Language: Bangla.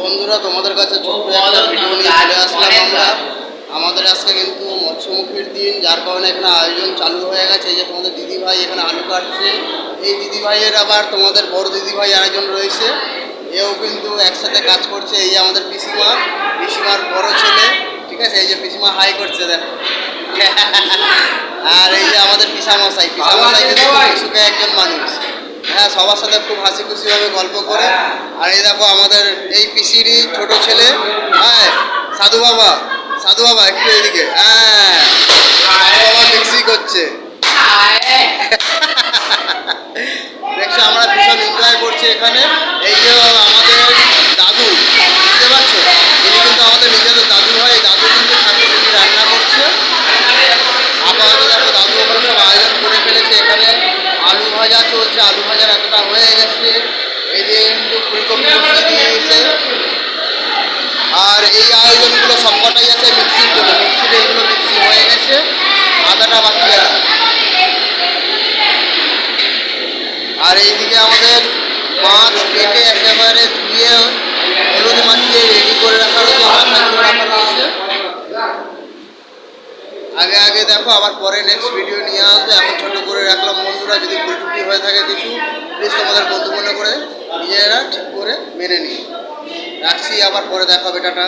বন্ধুরা, তোমাদের কাছে ছোট্ট একটা ভিডিও নিয়ে চলে আসলাম আমরা। আমাদের আজকে কিন্তু মৎস্যমুখীর দিন, যার কারণে এখানে আয়োজন চালু হয়ে গেছে। এই যে তোমাদের দিদিভাই এখানে আলু কাটছে, এই দিদিভাইয়ের আবার তোমাদের বড় দিদিভাই আরেকজন রয়েছে, এও কিন্তু একসাথে কাজ করছে। এই যে আমাদের পিসিমার বড় ছেলে, ঠিক আছে, এই যে পিসিমা হাই করছে দেখো। আর এই যে আমাদের পিসামশাই কিন্তু সুখে একজন মানুষ, হ্যাঁ, সবার সাথে খুব হাসি খুশিভাবে গল্প করে। আর এই দেখো আমাদের এই পিসিরই ছোট ছেলে, হ্যাঁ, সাধু বাবা একটু এদিকে, হ্যাঁ, সাধু বাবা মিক্সি করছে। দেখছো আমরা ভীষণ এনজয় করছি এখানে। এই যে আমাদের দাদু, বুঝতে পারছো, ইনি কিন্তু আমাদের নিজেদের দাদু হয়। দাদু কিন্তু ঠাকুর রান্না করছে। আপাতত দেখো দাদু ওখানে সব আয়োজন করে ফেলেছে। এখানে আলু ভাজা চলছে, আলু ভাজার এতটা হয়ে গেছে। এই যে কিন্তু ফুলকপি বসিয়ে দিয়েছে। আর এই আয়োজনগুলো সবকটাই আছে মিক্সির জন্য। মিক্সিতে এগুলো মিক্সি হয়ে গেছে, আদাটা বাকি আছে। আর এইদিকে আমাদের মাছ কেটে একেবারে ধুয়ে হলুদ মাখিয়ে রেডি করে রাখা রয়েছে, রাখা রয়েছে। আগে দেখো, আবার পরে নেক্সট ভিডিও নিয়ে আসবে। এখন ছোটো করে রাখলাম বন্ধুরা। যদি ভুল ত্রুটি হয়ে থাকে কিছু, প্লিজ তোমাদের বন্ধু মনে করে নিজেরা ঠিক করে মেনে নিই। রাখছি, আবার পরে দেখা হবে, টাটা।